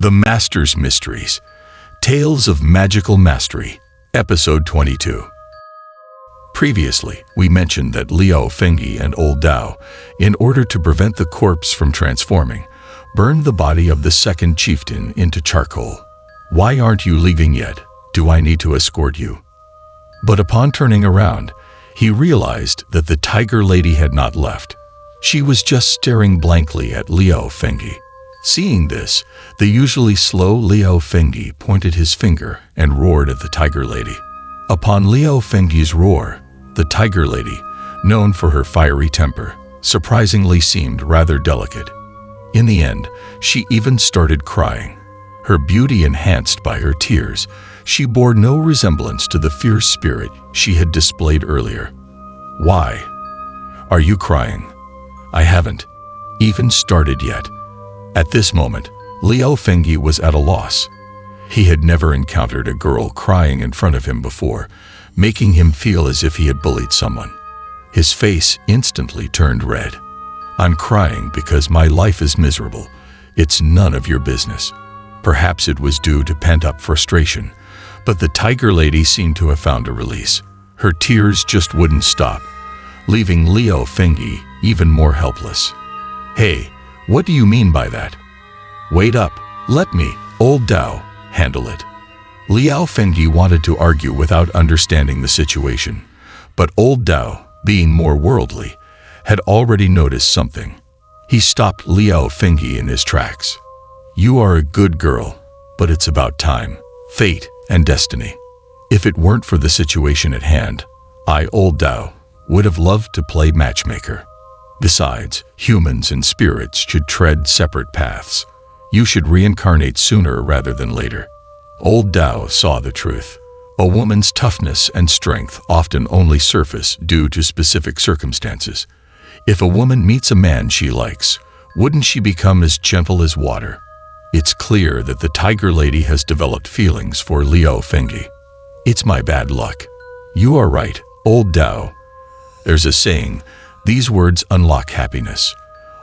The Master's Mysteries, Tales of Magical Mastery, Episode 22. Previously, we mentioned that Liao Fengyi and Old Dao, in order to prevent the corpse from transforming, burned the body of the second chieftain into charcoal. "Why aren't you leaving yet? Do I need to escort you?" But upon turning around, he realized that the tiger lady had not left. She was just staring blankly at Liao Fengyi. Seeing this, the usually slow Liao Fengyi pointed his finger and roared at the tiger lady. Upon Liao Fengyi's roar, the tiger lady, known for her fiery temper, surprisingly seemed rather delicate. In the end, she even started crying. Her beauty enhanced by her tears, she bore no resemblance to the fierce spirit she had displayed earlier. "Why? Are you crying?" "I haven't even started yet." At this moment, Liao Fengyi was at a loss. He had never encountered a girl crying in front of him before, making him feel as if he had bullied someone. His face instantly turned red. "I'm crying because my life is miserable. It's none of your business." Perhaps it was due to pent-up frustration, but the tiger lady seemed to have found a release. Her tears just wouldn't stop, leaving Liao Fengyi even more helpless. "Hey, what do you mean by that? Wait up, let me, Old Dao, handle it." Liao Fengyi wanted to argue without understanding the situation, but Old Dao, being more worldly, had already noticed something. He stopped Liao Fengyi in his tracks. "You are a good girl, but it's about time, fate, and destiny. If it weren't for the situation at hand, I, Old Dao, would have loved to play matchmaker. Besides, humans and spirits should tread separate paths. You should reincarnate sooner rather than later." Old Dao saw the truth. A woman's toughness and strength often only surface due to specific circumstances. If a woman meets a man she likes, wouldn't she become as gentle as water? It's clear that the tiger lady has developed feelings for Liao Fengyi. "It's my bad luck." "You are right, Old Dao. There's a saying, these words unlock happiness."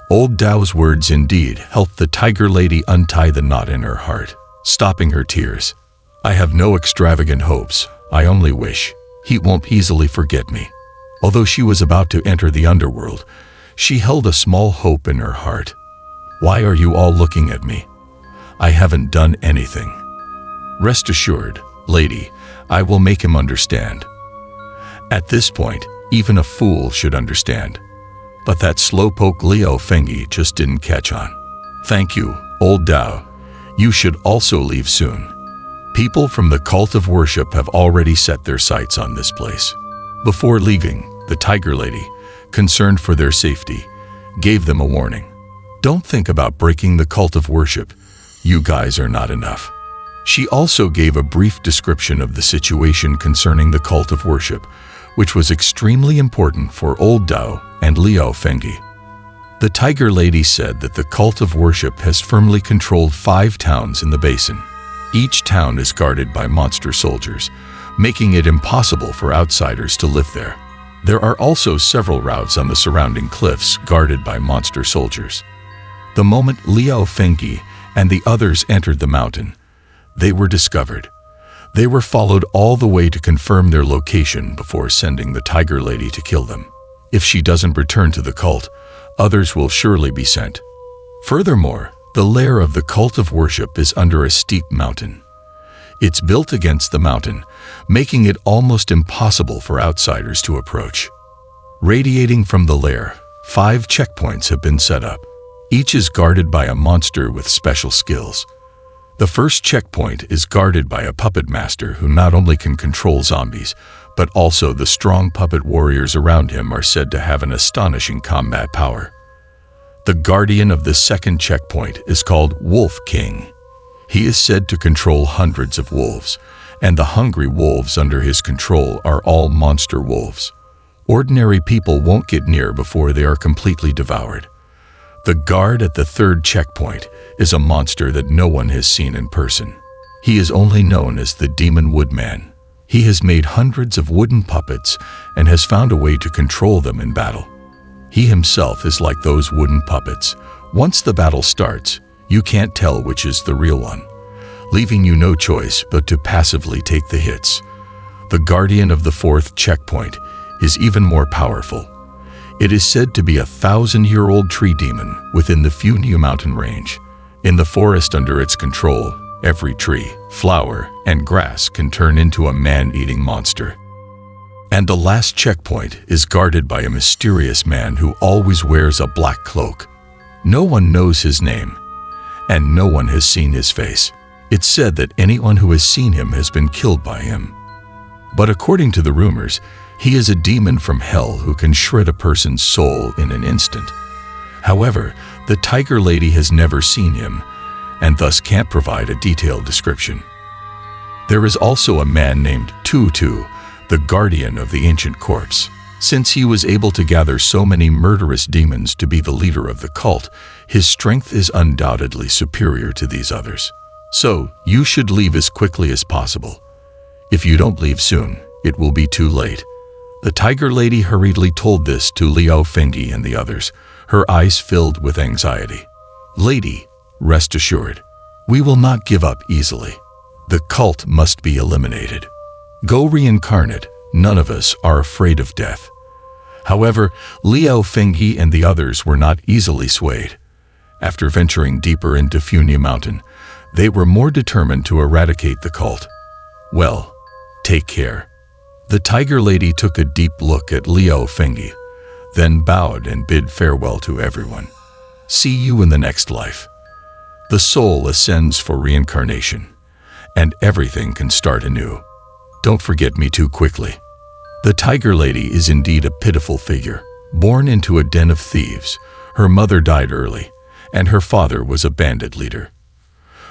Old Dao's words indeed helped the tiger lady untie the knot in her heart, stopping her tears. "I have no extravagant hopes. I only wish he won't easily forget me." Although she was about to enter the underworld, she held a small hope in her heart. "Why are you all looking at me? I haven't done anything." "Rest assured, lady, I will make him understand." At this point, even a fool should understand. But that slowpoke Liao Fengyi just didn't catch on. "Thank you, Old Dao. You should also leave soon. People from the cult of worship have already set their sights on this place." Before leaving, the tiger lady, concerned for their safety, gave them a warning. "Don't think about breaking the cult of worship. You guys are not enough." She also gave a brief description of the situation concerning the cult of worship, which was extremely important for Old Dao and Liao Fengyi. The tiger lady said that the cult of worship has firmly controlled 5 towns in the basin. Each town is guarded by monster soldiers, making it impossible for outsiders to live there. There are also several routes on the surrounding cliffs guarded by monster soldiers. The moment Liao Fengyi and the others entered the mountain, they were discovered. They were followed all the way to confirm their location before sending the tiger lady to kill them. If she doesn't return to the cult, others will surely be sent. Furthermore, the lair of the cult of worship is under a steep mountain. It's built against the mountain, making it almost impossible for outsiders to approach. Radiating from the lair, 5 checkpoints have been set up. Each is guarded by a monster with special skills. The first checkpoint is guarded by a puppet master who not only can control zombies, but also the strong puppet warriors around him are said to have an astonishing combat power. The guardian of the second checkpoint is called Wolf King. He is said to control hundreds of wolves, and the hungry wolves under his control are all monster wolves. Ordinary people won't get near before they are completely devoured. The guard at the third checkpoint is a monster that no one has seen in person. He is only known as the Demon Woodman. He has made hundreds of wooden puppets and has found a way to control them in battle. He himself is like those wooden puppets. Once the battle starts, You can't tell which is the real one, leaving you no choice but to passively take the hits. The guardian of the fourth checkpoint is even more powerful. It is said to be a 1,000-year-old tree demon within the Houdini mountain range. In the forest under its control, every tree, flower, and grass can turn into a man-eating monster. And the last checkpoint is guarded by a mysterious man who always wears a black cloak. No one knows his name, and no one has seen his face. It's said that anyone who has seen him has been killed by him. But according to the rumors, he is a demon from hell who can shred a person's soul in an instant. However, the Tiger Lady has never seen him, and thus can't provide a detailed description. There is also a man named Tutu, the guardian of the ancient corpse. Since he was able to gather so many murderous demons to be the leader of the cult, his strength is undoubtedly superior to these others. So, you should leave as quickly as possible. If you don't leave soon, it will be too late. The Tiger Lady hurriedly told this to Liao Fengyi and the others, her eyes filled with anxiety. Lady, rest assured, we will not give up easily. The cult must be eliminated. Go reincarnate, none of us are afraid of death. However, Liao Fengyi and the others were not easily swayed. After venturing deeper into Houdini Mountain, they were more determined to eradicate the cult. Well, take care. The Tiger Lady took a deep look at Liao Fengyi, then bowed and bid farewell to everyone. See you in the next life. The soul ascends for reincarnation, and everything can start anew. Don't forget me too quickly. The Tiger Lady is indeed a pitiful figure. Born into a den of thieves, her mother died early, and her father was a bandit leader.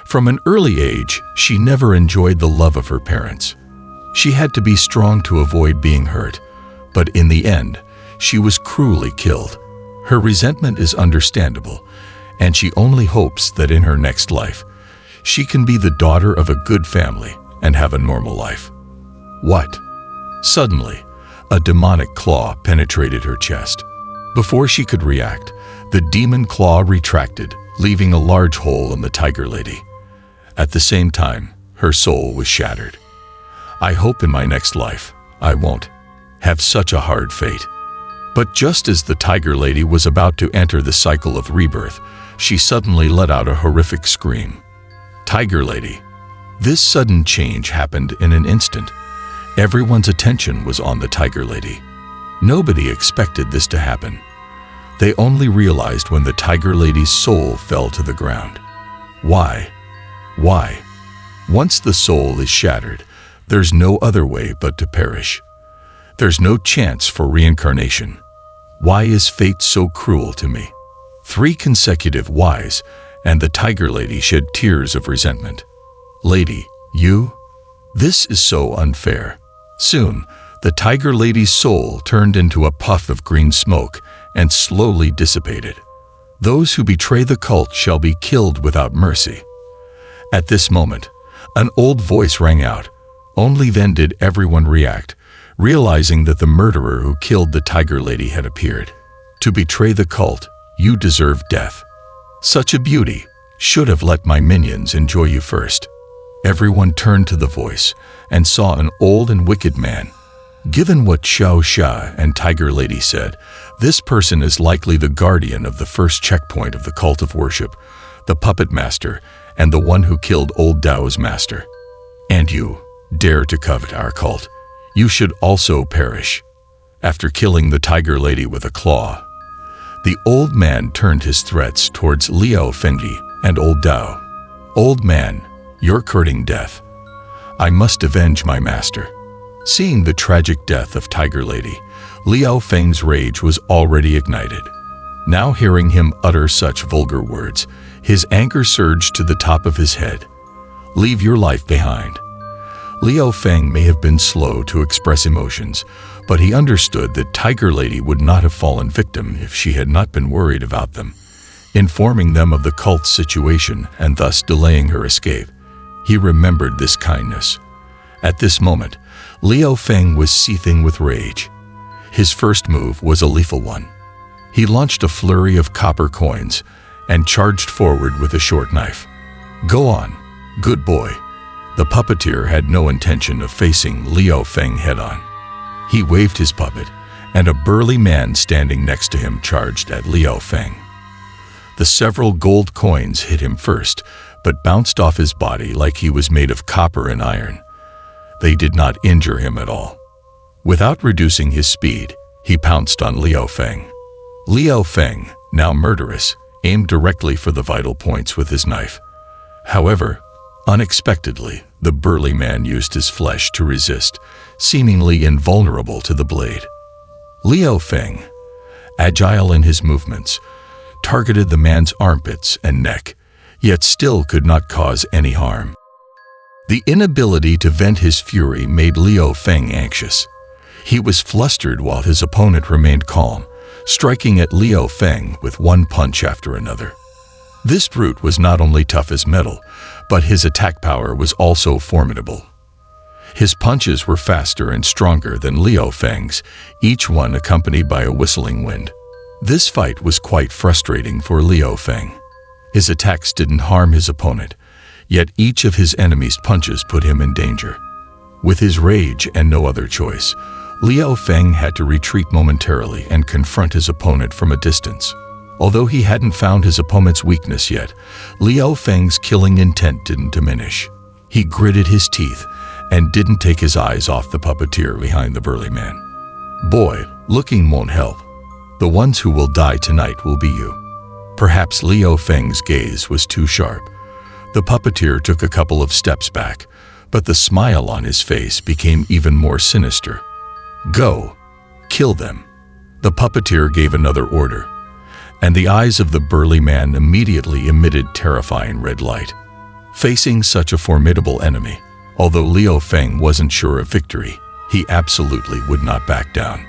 From an early age, she never enjoyed the love of her parents. She had to be strong to avoid being hurt, but in the end, she was cruelly killed. Her resentment is understandable, and she only hopes that in her next life, she can be the daughter of a good family and have a normal life. What? Suddenly, a demonic claw penetrated her chest. Before she could react, the demon claw retracted, leaving a large hole in the Tiger Lady. At the same time, her soul was shattered. I hope in my next life, I won't have such a hard fate. But just as the Tiger Lady was about to enter the cycle of rebirth, she suddenly let out a horrific scream. Tiger Lady. This sudden change happened in an instant. Everyone's attention was on the Tiger Lady. Nobody expected this to happen. They only realized when the Tiger Lady's soul fell to the ground. Why? Why? Once the soul is shattered, there's no other way but to perish. There's no chance for reincarnation. Why is fate so cruel to me? 3 consecutive whys, and the Tiger Lady shed tears of resentment. Lady, you? This is so unfair. Soon, the Tiger Lady's soul turned into a puff of green smoke and slowly dissipated. Those who betray the cult shall be killed without mercy. At this moment, an old voice rang out. Only then did everyone react, realizing that the murderer who killed the Tiger Lady had appeared. To betray the cult, you deserve death. Such a beauty, should have let my minions enjoy you first. Everyone turned to the voice and saw an old and wicked man. Given what Xiao Xia and Tiger Lady said, this person is likely the guardian of the first checkpoint of the cult of worship, the puppet master, and the one who killed old Dao's master. And you dare to covet our cult, you should also perish. After killing the Tiger Lady with a claw, the old man turned his threats towards Liao Fengyi and old Dao. Old man, you're courting death. I must avenge my master. Seeing the tragic death of Tiger Lady, Liao Feng's rage was already ignited. Now hearing him utter such vulgar words, his anger surged to the top of his head. Leave your life behind. Liao Feng may have been slow to express emotions, but he understood that Tiger Lady would not have fallen victim if she had not been worried about them, informing them of the cult's situation and thus delaying her escape. He remembered this kindness. At this moment, Liao Feng was seething with rage. His first move was a lethal one. He launched a flurry of copper coins, and charged forward with a short knife. "Go on, good boy." The puppeteer had no intention of facing Liu Feng head-on. He waved his puppet, and a burly man standing next to him charged at Liu Feng. The several gold coins hit him first, but bounced off his body like he was made of copper and iron. They did not injure him at all. Without reducing his speed, he pounced on Liu Feng. Liu Feng, now murderous, aimed directly for the vital points with his knife. However, unexpectedly, the burly man used his flesh to resist, seemingly invulnerable to the blade. Liu Feng, agile in his movements, targeted the man's armpits and neck, yet still could not cause any harm. The inability to vent his fury made Liu Feng anxious. He was flustered while his opponent remained calm, striking at Liu Feng with one punch after another. This brute was not only tough as metal, but his attack power was also formidable. His punches were faster and stronger than Liu Feng's, each one accompanied by a whistling wind. This fight was quite frustrating for Liu Feng. His attacks didn't harm his opponent, yet each of his enemy's punches put him in danger. With his rage and no other choice, Liu Feng had to retreat momentarily and confront his opponent from a distance. Although he hadn't found his opponent's weakness yet, Liu Feng's killing intent didn't diminish. He gritted his teeth and didn't take his eyes off the puppeteer behind the burly man. "Boy, looking won't help. The ones who will die tonight will be you." Perhaps Liu Feng's gaze was too sharp. The puppeteer took a couple of steps back, but the smile on his face became even more sinister. "Go, kill them." The puppeteer gave another order, and the eyes of the burly man immediately emitted terrifying red light. Facing such a formidable enemy, although Liu Feng wasn't sure of victory, he absolutely would not back down.